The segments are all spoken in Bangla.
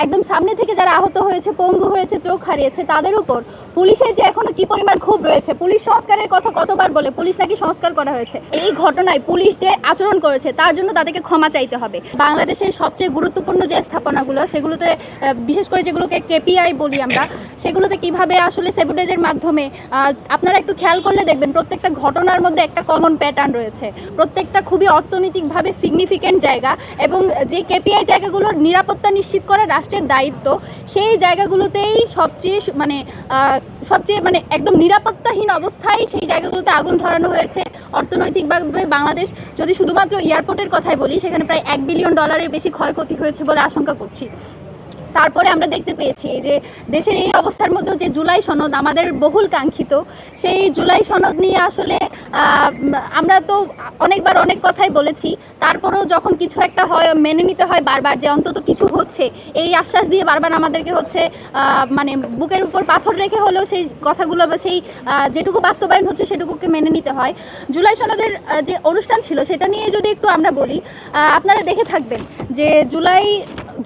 একদম সামনে থেকে যারা আহত হয়েছে, পঙ্গু হয়েছে, চোখ হারিয়েছে, তাদের উপর পুলিশের যে এখনো কি পরিমাণ ক্ষোভ রয়েছে। পুলিশ সংস্কারের কথা কতবার বলে, পুলিশ নাকি সংস্কার করা হয়েছে। এই ঘটনায় পুলিশ যে আচরণ করেছে তার জন্য তাদেরকে ক্ষমা চাইতে হবে। বাংলাদেশের সবচেয়ে গুরুত্বপূর্ণ যে স্থাপনাগুলো, সেগুলোতে বিশেষ করে যেগুলোকে কেপিআই বলি আমরা, সেগুলোতে কিভাবে আসলে স্যাবোটেজের মাধ্যমে আপনারা একটু খেয়াল করলে দেখবেন প্রত্যেকটা ঘটনার মধ্যে একটা কমন প্যাটার্ন রয়েছে। প্রত্যেকটা খুবই অর্থনৈতিকভাবে সিগনিফিক্যান্ট জায়গা, এবং যে কেপিআই জায়গাগুলোর নিরাপত্তা নিশ্চিত করা রাষ্ট্রের দায়িত্ব, সেই জায়গাগুলোতেই সবচেয়ে একদম নিরাপত্তাহীন অবস্থায় সেই জায়গাগুলোতে আগুন ধরানো হয়েছে। অর্থনৈতিকভাবে বাংলাদেশ, যদি শুধুমাত্র এয়ারপোর্টের কথাই বলি, সেখানে প্রায় $1 বিলিয়ন বেশি ক্ষয়ক্ষতি হয়েছে বলে আশঙ্কা করছি। তারপরে আমরা দেখতে পেয়েছি যে দেশের এই অবস্থার মধ্যেও যে জুলাই সনদ আমাদের বহুল কাঙ্ক্ষিত, সেই জুলাই সনদ নিয়ে আসলে আমরা তো অনেকবার অনেক কথাই বলেছি। তারপরেও যখন কিছু একটা হয়, মেনে নিতে হয় বারবার যে অন্তত কিছু হচ্ছে, এই আশ্বাস দিয়ে বারবার আমাদেরকে বুকের উপর পাথর রেখে হলেও সেই কথাগুলো বা সেই যেটুকু বাস্তবায়ন হচ্ছে সেটুকুকে মেনে নিতে হয়। জুলাই সনদের যে অনুষ্ঠান ছিল সেটা নিয়ে যদি একটু আমরা বলি, আপনারা দেখে থাকবেন যে জুলাই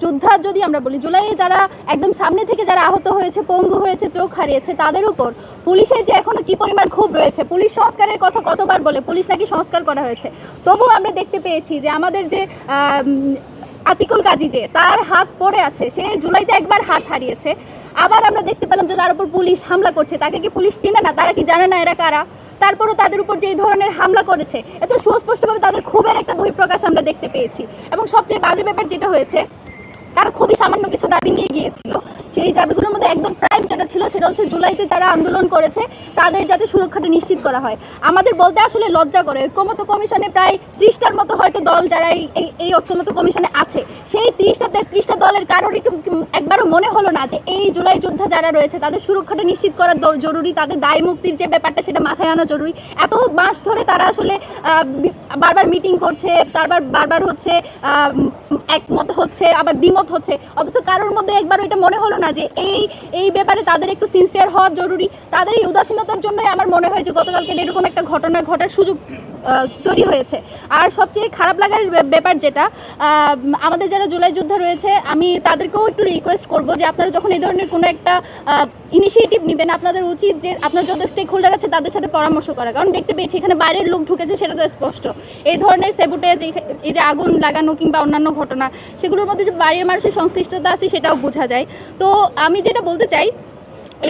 যোদ্ধা যদি আমরা বলি, জুলাইয়ে যারা একদম সামনে থেকে যারা আহত হয়েছে, পঙ্গু হয়েছে, চোখ হারিয়েছে, তাদের উপর পুলিশের যে এখনো কি পরিমাণ ক্ষোভ রয়েছে। পুলিশ সংস্কারের কথা কতবার বলে, পুলিশ নাকি সংস্কার করা হয়েছে। তবুও আমরা দেখতে পেয়েছি যে আমাদের যে আতিকুল গাজী, যে তার হাত পড়ে আছে, সে জুলাইতে একবার হাত হারিয়েছে। আবার আমরা দেখতে পেলাম যে তার উপর পুলিশ হামলা করছে। তাকে কি পুলিশ চিনে না? তারা কি জানে না এরা কারা? তারপরও তাদের উপর যে এই ধরনের হামলা করেছে, এত সুস্পষ্টভাবে তাদের ক্ষোভের একটা বহিঃপ্রকাশ আমরা দেখতে পেয়েছি। এবং সবচেয়ে বাজে ব্যাপার যেটা হয়েছে, তারা খুবই সামান্য কিছু দাবি নিয়ে গিয়েছিল। সেই দাবিগুলোর মধ্যে একদম প্রাইম যেটা ছিল সেটা হচ্ছে জুলাইতে যারা আন্দোলন করেছে তাদের যাতে সুরক্ষাটা নিশ্চিত করা হয়। আমাদের বলতে আসলে লজ্জা করে, ঐক্যমত্য কমিশনে প্রায় 30টার মতো হয়তো দল যারা এই ঐক্যমত্য কমিশনে আছে, সেই 30টা দলের কারোরই একবারও মনে হলো না যে এই জুলাই যোদ্ধা যারা রয়েছে তাদের সুরক্ষাটা নিশ্চিত করা জরুরি, তাদের দায় মুক্তির যে ব্যাপারটা সেটা মাথায় আনা জরুরি। এত মাস ধরে তারা আসলে বারবার মিটিং করছে, বারবার হচ্ছে একমত হচ্ছে, আবার দ্বিমত হচ্ছে, অথচ কারোর মধ্যে একবারও এটা মনে হলো না যে এই ব্যাপারে তাদের একটু সিনসিয়ার হওয়া জরুরি। তাদের এই উদাসীনতার জন্যই আমার মনে হয় যে গতকালকে এরকম একটা ঘটনা ঘটার সুযোগ তৈরি হয়েছে। আর সবচেয়ে খারাপ লাগার ব্যাপার যেটা, আমাদের যারা জুলাই যোদ্ধা রয়েছে, আমি তাদেরকেও একটু রিকোয়েস্ট করব যে আপনারা যখন এই ধরনের কোনো একটা ইনিশিয়েটিভ নেবেন, আপনাদের উচিত যে আপনার যত স্টেক হোল্ডার আছে তাদের সাথে পরামর্শ করা। কারণ দেখতে পেয়েছি এখানে বাইরের লোক ঢুকেছে, সেটা তো স্পষ্ট। এই ধরনের স্যাবোটেজ, এই যে আগুন লাগানো কিংবা অন্যান্য ঘটনা, সেগুলোর মধ্যে যে বাইরের মানুষের সংশ্লিষ্টতা আছে সেটাও বোঝা যায়। তো আমি যেটা বলতে চাই,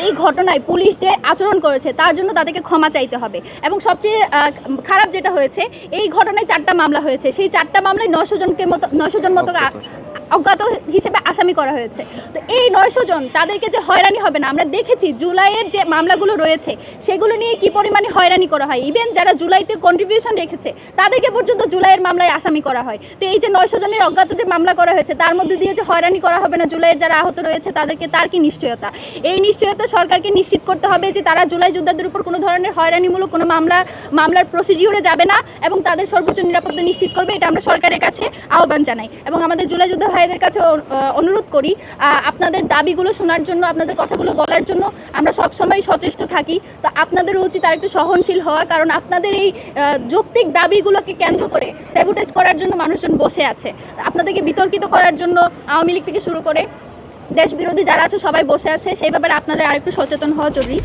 এই ঘটনায় পুলিশ যে আচরণ করেছে তার জন্য তাদেরকে ক্ষমা চাইতে হবে। এবং সবচেয়ে খারাপ যেটা হয়েছে, এই ঘটনায় 4টা মামলা হয়েছে। সেই 4টা মামলায় 900 জন মতো অজ্ঞাত হিসেবে আসামি করা হয়েছে। তো এই 900 জন, তাদেরকে যে হয়রানি হবে না, আমরা দেখেছি জুলাইয়ের যে মামলাগুলো রয়েছে সেগুলো নিয়ে কি পরিমাণে হয়রানি করা হয়। ইভেন যারা জুলাইতে কন্ট্রিবিউশন রেখেছে তাদেরকে পর্যন্ত জুলাইয়ের মামলায় আসামি করা হয়। তো এই যে 900 জনের অজ্ঞাত যে মামলা করা হয়েছে, তার মধ্যে দিয়ে যে হয়রানি করা হবে না জুলাইয়ের যারা আহত রয়েছে তাদেরকে, তার কি নিশ্চয়তা? এই নিশ্চয়তা সরকারকে নিশ্চিত করতে হবে যে তারা জুলাই যোদ্ধাদের উপর কোনো ধরনের হয়রানিমূলক কোনো মামলার প্রসিডিউরে যাবে না, এবং তাদের সর্বোচ্চ নিরাপত্তা নিশ্চিত করবে। এটা আমরা সরকারের কাছে আহ্বান জানাই, এবং আমাদের জুলাই যোদ্ধা ভাইদের কাছে অনুরোধ করি আপনাদের দাবিগুলো শোনার জন্য, আপনাদের কথাগুলো বলার জন্য আমরা সবসময় সচেষ্ট থাকি। তো আপনাদেরও উচিত আর একটু সহনশীল হওয়া, কারণ আপনাদের এই যৌক্তিক দাবিগুলোকে কেন্দ্র করে স্যাবোটেজ করার জন্য মানুষজন বসে আছে। আপনাদেরকে বিতর্কিত করার জন্য আওয়ামী লীগ থেকে শুরু করে দেশ বিরোধী যারা আছে সবাই বসে আছে। সেই ব্যাপারে আপনাদের আরেকটু সচেতন হওয়া জরুরি।